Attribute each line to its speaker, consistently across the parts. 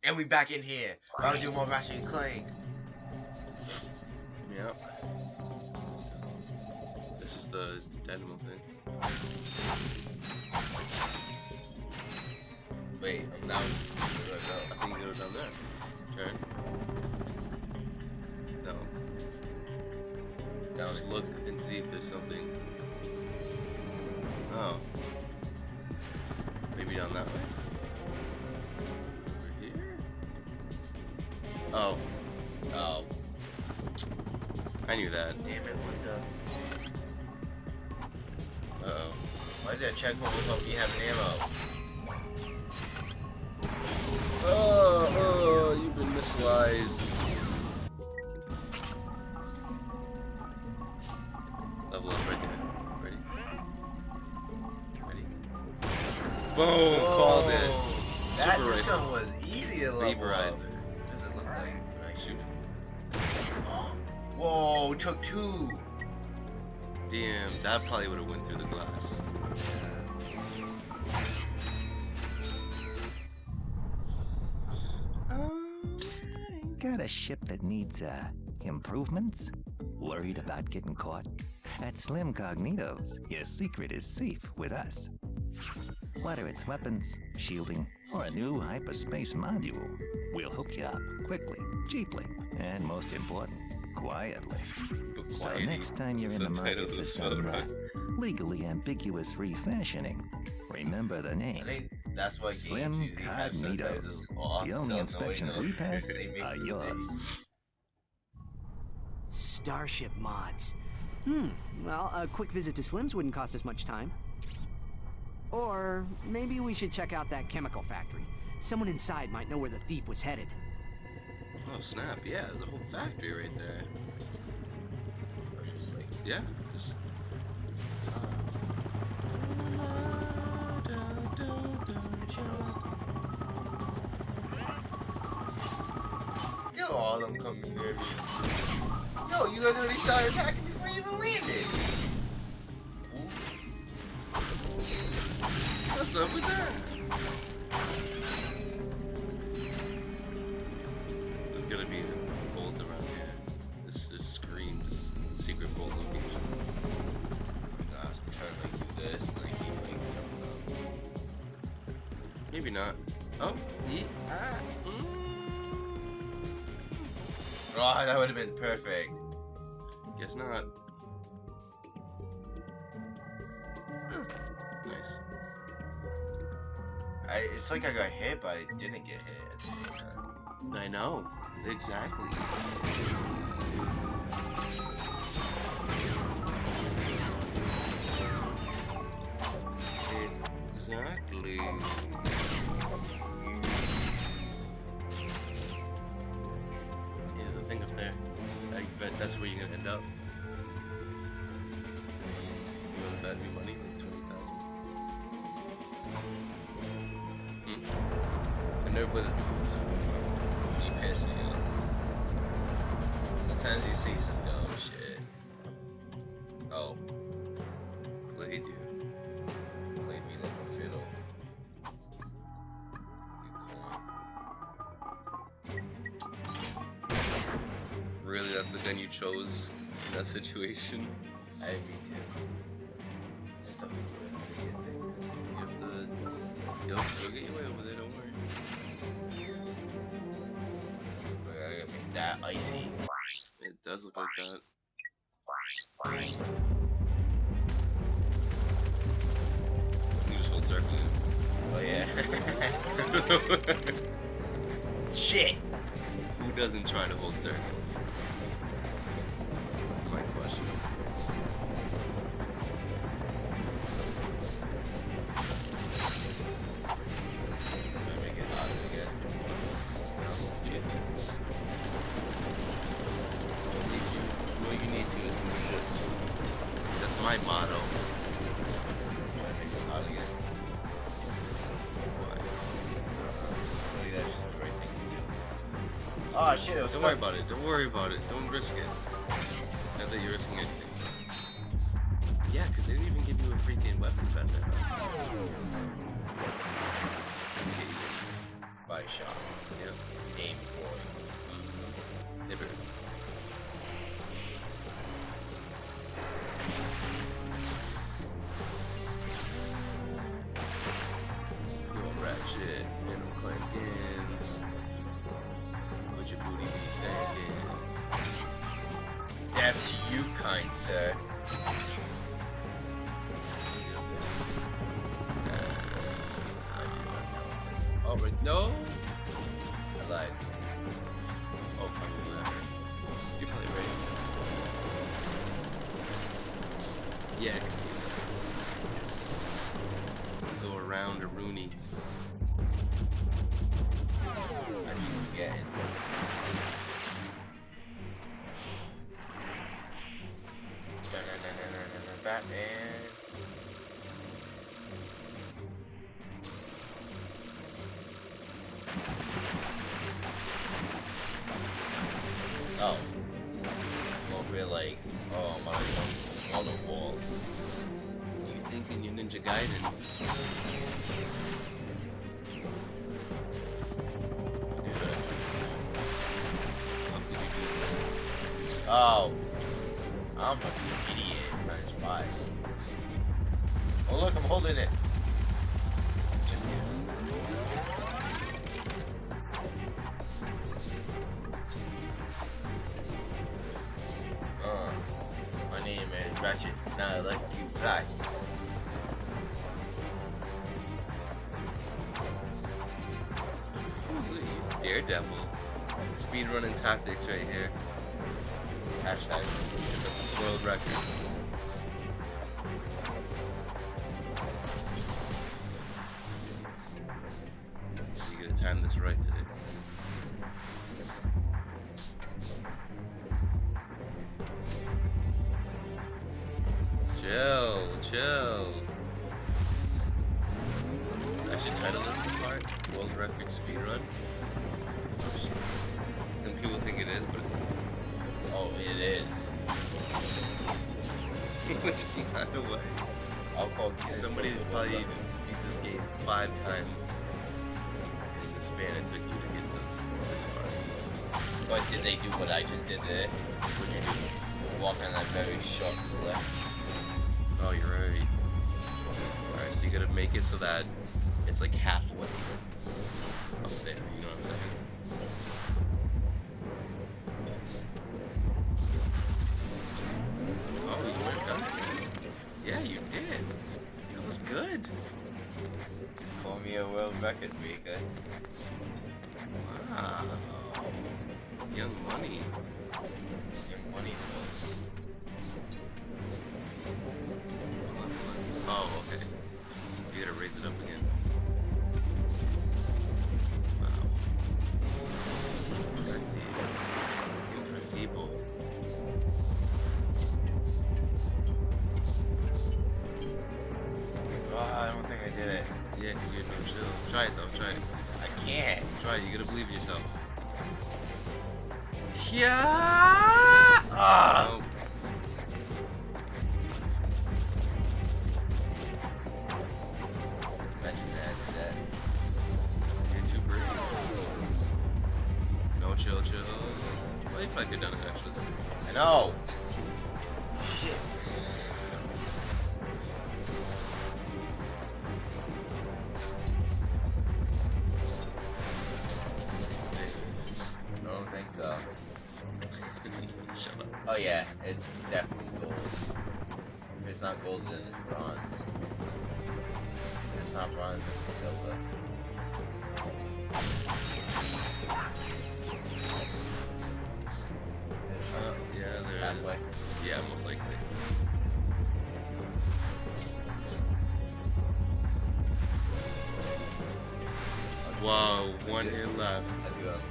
Speaker 1: And we back in here. I'll do more Ratchet and Clank.
Speaker 2: Yep. This is the dynamo thing.
Speaker 1: Wait, I'm down.
Speaker 2: I think it goes down there. Turn. No. Now just look and see if there's something. Oh. Maybe down that way. Over here? Oh.
Speaker 1: Oh.
Speaker 2: I knew that.
Speaker 1: Damn it, Linda.
Speaker 2: Uh-oh.
Speaker 1: Why is that checkpoint without me having ammo?
Speaker 2: Oh, you've been mislied. Level up right there. Ready? Ready? Boom! Called it.
Speaker 1: That
Speaker 2: Super
Speaker 1: this
Speaker 2: rifle.
Speaker 1: gun was easy to level up.
Speaker 2: Vaporizer.
Speaker 1: Does it look like when I shoot it?
Speaker 2: Shoot.
Speaker 1: Whoa, took 2.
Speaker 2: Damn, that probably would have went through the glass.
Speaker 3: Got a ship that needs, improvements? Worried about getting caught? At Slim Cognitos, your secret is safe with us. Whether it's weapons, shielding, or a new hyperspace module, we'll hook you up quickly, cheaply, and most important, quietly. So next time you're in the market for some legally ambiguous refashioning, remember the
Speaker 1: I
Speaker 3: name.
Speaker 1: think that's why games
Speaker 3: Slim
Speaker 1: usually have subtitles.
Speaker 3: Cognitos. The only inspections we pass are yours.
Speaker 4: Starship mods. Well, a quick visit to Slim's wouldn't cost us much time. Or maybe we should check out that chemical factory. Someone inside might know where the thief was headed.
Speaker 2: Oh snap, yeah, there's a whole factory right there.
Speaker 1: Just like,
Speaker 2: Yeah, just...
Speaker 1: chills. Yo, all them coming near me. Yo, you guys already started attacking before you even landed.
Speaker 2: What's up with that? There's gonna be a bolt around here. This just screams secret bolt location.
Speaker 1: Gosh, I'm trying to like do this and I keep like jumping up.
Speaker 2: Maybe not. Oh, yeah.
Speaker 1: Oh, that would have been perfect.
Speaker 2: Guess not. Nice.
Speaker 1: It's like I got hit, but I didn't get hit at the same time.
Speaker 2: I know. Exactly. Exactly. There's a thing up there. I bet that's where you're gonna end up. You want to bet me money? Like 20,000. I never played this before.
Speaker 1: You piss me off. Sometimes you see some dumb shit. Oh.
Speaker 2: Played you.
Speaker 1: Play me like a fiddle. You clown.
Speaker 2: Really, that's the gun you chose in that situation?
Speaker 1: I me too. Stuff you get things.
Speaker 2: You have to... You'll get your way over there, don't worry.
Speaker 1: Like, I gotta make that icy.
Speaker 2: It does look like that. You just hold circle.
Speaker 1: Oh yeah. Shit!
Speaker 2: Who doesn't try to hold circle? That's my question.
Speaker 1: Let me get out of again.
Speaker 2: What you need to is move ships. That's my motto.
Speaker 1: Let me get out again.
Speaker 2: Why?
Speaker 1: Maybe that's just the right thing to do. Oh shit, it was
Speaker 2: Don't
Speaker 1: stuck.
Speaker 2: worry about it. Don't worry about it. Don't risk it. Not that you're risking anything. Yeah, because they didn't even give you a freaking weapon vendor.
Speaker 1: Bye. my shot.
Speaker 2: Yep.
Speaker 1: Aim for it.
Speaker 2: Hit her. Go Ratchet and Clank in. Put your booty be stacking.
Speaker 1: Death to you, kind sir.
Speaker 2: Oh, but no.
Speaker 1: I lied.
Speaker 2: Oh, probably not. You're probably right. Yeah. Go around a Rooney.
Speaker 1: I keep forgetting. Batman. Oh. Well, we're like, oh, I'm on the wall.
Speaker 2: You thinking you're Ninja Gaiden?
Speaker 1: Oh. I'm a fucking idiot. Times 5. Oh, look, I'm holding it. It's just you. My name is Ratchet. Now I like to fly.
Speaker 2: Ooh, Daredevil. Speedrunning tactics right here.
Speaker 1: Hashtag.
Speaker 2: World record. You gotta time this right today. Chill, chill. I should title this part World Record Speedrun. And people think it is, but it's not.
Speaker 1: Oh, it is.
Speaker 2: It's not a way.
Speaker 1: I'll call
Speaker 2: Somebody's probably beat this game 5 times in the span it took you to get to this part.
Speaker 1: But did they do what I just did there? Would you do? Walk on that very short cliff.
Speaker 2: Oh, you're right. Alright, so you gotta make it so that it's like halfway up there, you know what I'm saying? Oh, you went down. Yeah, you did. That was good.
Speaker 1: Just call me a world record breaker.
Speaker 2: Wow. Young Money.
Speaker 1: Your money knows.
Speaker 2: Oh, okay. You gotta raise it up again. Wow. Impressivo.
Speaker 1: Oh, I don't think I did it.
Speaker 2: Yeah, cause you're no chill. Try it though, try it.
Speaker 1: I can't.
Speaker 2: Try it, you gotta believe in yourself.
Speaker 1: Yeah. Ah.
Speaker 2: Nope.
Speaker 1: Imagine that.
Speaker 2: You're too brave. No, chill, chill. Well, you probably could have done it actually.
Speaker 1: I know. Shit. I don't think so.
Speaker 2: Shut up.
Speaker 1: Oh yeah, it's definitely gold. If it's not gold, then it's bronze. If it's not bronze, then it's silver.
Speaker 2: Yeah, there
Speaker 1: Halfway.
Speaker 2: is. Yeah, most likely. Wow, one hit left.
Speaker 1: I do have.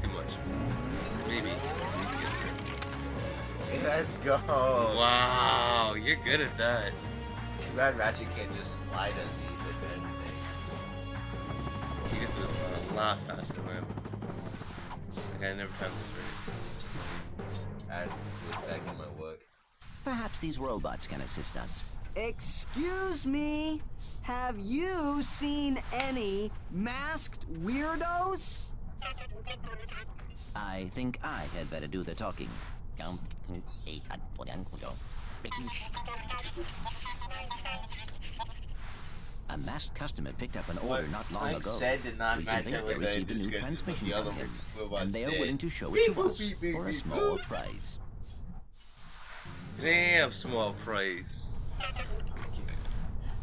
Speaker 2: Too much. Maybe.
Speaker 1: Let's go.
Speaker 2: Wow, you're good at that.
Speaker 1: Too bad Ratchet can't just slide underneath with anything.
Speaker 2: You get this a lot faster, man. Like I never found this
Speaker 1: That looks like it might work.
Speaker 5: Perhaps these robots can assist us.
Speaker 4: Excuse me? Have you seen any masked weirdos?
Speaker 3: I think I had better do the talking. A masked customer picked up an order
Speaker 1: What
Speaker 3: not long
Speaker 1: Clank
Speaker 3: ago.
Speaker 1: said did not match
Speaker 3: Recently,
Speaker 1: up
Speaker 3: they
Speaker 1: with the
Speaker 3: received a new
Speaker 1: description of
Speaker 3: transmission
Speaker 1: the
Speaker 3: from
Speaker 1: other
Speaker 3: him,
Speaker 1: robots
Speaker 3: and they are
Speaker 1: did.
Speaker 3: willing to show it
Speaker 1: Beep,
Speaker 3: to
Speaker 1: boop,
Speaker 3: us
Speaker 1: beep, beep,
Speaker 3: for a
Speaker 1: beep,
Speaker 3: small
Speaker 1: boop.
Speaker 3: price.
Speaker 2: Damn, small price.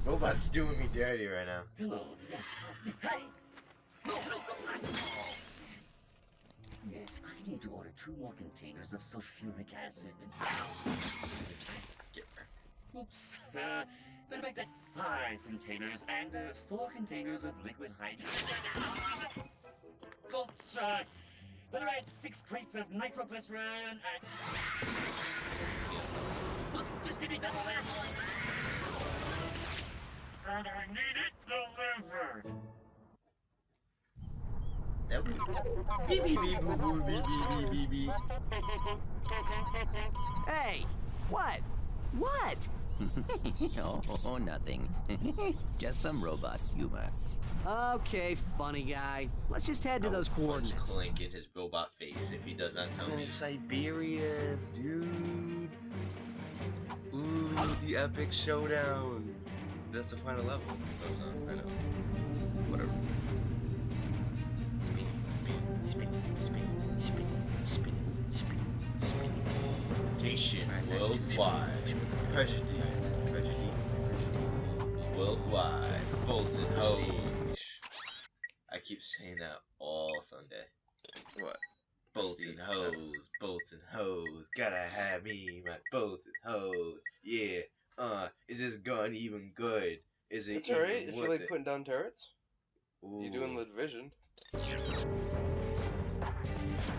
Speaker 1: Robots doing me dirty right now.
Speaker 5: Hello, yes. Hey! Yes, I need to order 2 more containers of sulfuric acid.
Speaker 2: Get wrecked.
Speaker 5: Oops. Better make that 5 containers and 4 containers of liquid hydrogen. Oops. Better add 6 crates of nitroglycerin and... Look, just give me double that. And I need it delivered.
Speaker 1: That was beep beep beep boo boo beep beep beep beep beep.
Speaker 4: Hey, what? What?
Speaker 3: Oh, nothing. Just some robot humor.
Speaker 4: Okay, funny guy. Let's just head to those
Speaker 1: Punch
Speaker 4: coordinates.
Speaker 1: Clank in his robot face if he does not tell me.
Speaker 2: Siberians, dude. Ooh, the epic showdown. That's the final level. That's not, I know. Whatever.
Speaker 1: Station worldwide. Prejudice. Worldwide. Bolts and hose. I keep saying that all Sunday.
Speaker 2: What?
Speaker 1: Bolts and hose, bolts and hose. Gotta have me my bolts and hose. Yeah. Is this gun even good? Is it
Speaker 2: It's alright
Speaker 1: even
Speaker 2: if you
Speaker 1: worth
Speaker 2: like
Speaker 1: it?
Speaker 2: putting down turrets. You're doing
Speaker 1: Ooh.
Speaker 2: the division.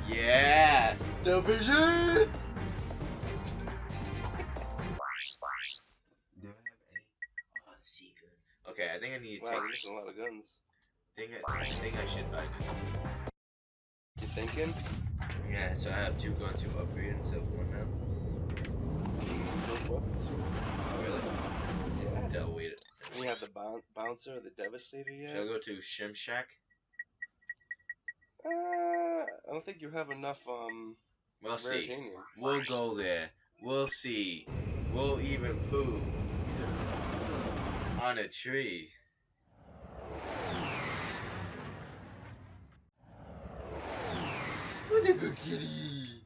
Speaker 1: Yeah! Division! Do I have any? Oh, the Seeker. Okay, I think I need to
Speaker 2: Wow,
Speaker 1: take.
Speaker 2: you're missing a lot of guns.
Speaker 1: I think I should buy new.
Speaker 2: You thinking?
Speaker 1: Yeah, so I have 2 guns to upgrade instead of 1 now.
Speaker 2: Build weapons.
Speaker 1: Oh, really?
Speaker 2: Yeah.
Speaker 1: They'll wait.
Speaker 2: And you have the bouncer, the devastator yet?
Speaker 1: Should I go to Shim Shack?
Speaker 2: I don't think you have enough
Speaker 1: We'll
Speaker 2: rare
Speaker 1: see.
Speaker 2: titanium.
Speaker 1: We'll go there. We'll see. We'll even poo on a tree. Who's a good kitty?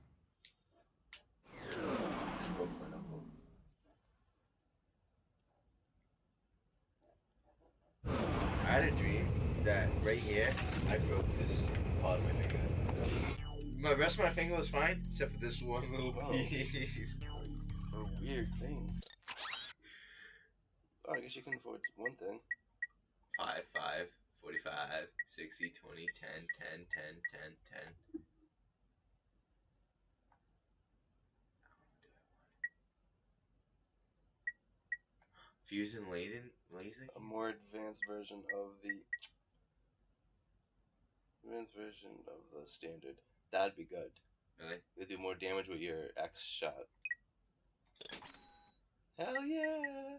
Speaker 1: I had a dream that right here, I broke this part of my finger. The rest of my finger was fine, except for this one little piece.
Speaker 2: A weird thing. Oh, I guess you can afford one thing.
Speaker 1: 5, 5, 45, 60, 20, 10, 10, 10, 10, 10. Fusion laser?
Speaker 2: A more advanced version of the standard. That'd be good.
Speaker 1: Really?
Speaker 2: You do more damage with your X shot. Hell yeah!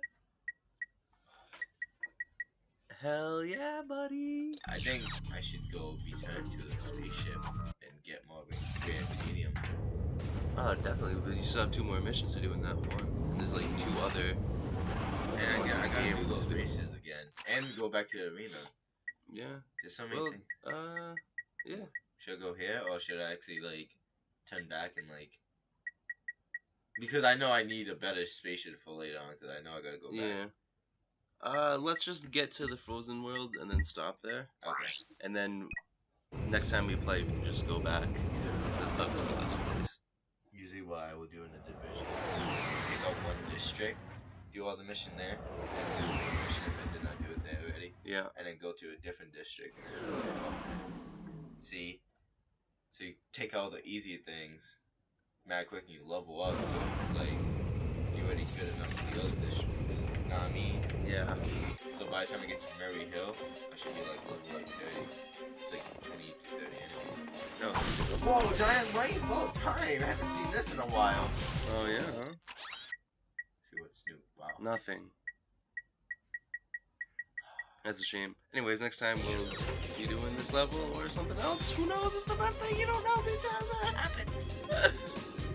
Speaker 2: Hell yeah, buddy!
Speaker 1: I think I should go return to the spaceship and get more rare medium.
Speaker 2: Oh, definitely, but you still have 2 more missions to do in that one. And there's like 2 other.
Speaker 1: And I gotta do those races again. And go back to the arena.
Speaker 2: Yeah.
Speaker 1: There's so many
Speaker 2: Well,
Speaker 1: things.
Speaker 2: yeah.
Speaker 1: Should I go here or should I actually like turn back and like? Because I know I need a better spaceship for later on. Because I know I gotta go back.
Speaker 2: Yeah. Let's just get to the frozen world and then stop there.
Speaker 1: Okay.
Speaker 2: And then next time we play, we can just go back.
Speaker 1: Usually what I will do in the division is pick up one district, do all the mission there, and do the main mission if I did not do it there already.
Speaker 2: Yeah.
Speaker 1: And then go to a different district. And then see? So you take all the easy things, mad quick, and you level up, so like you're already good enough for the other districts. You know what I mean?
Speaker 2: Yeah.
Speaker 1: So by the time I get to Murray Hill, I should be like level like 30. It's like 20 to 30 enemies.
Speaker 2: No.
Speaker 1: Whoa, giant rainbow time! I haven't seen this in a while.
Speaker 2: Oh yeah.
Speaker 1: See what's new. Wow.
Speaker 2: Nothing. That's a shame. Anyways, next time we'll be doing this level or something else. Who knows? It's the best thing. You don't know.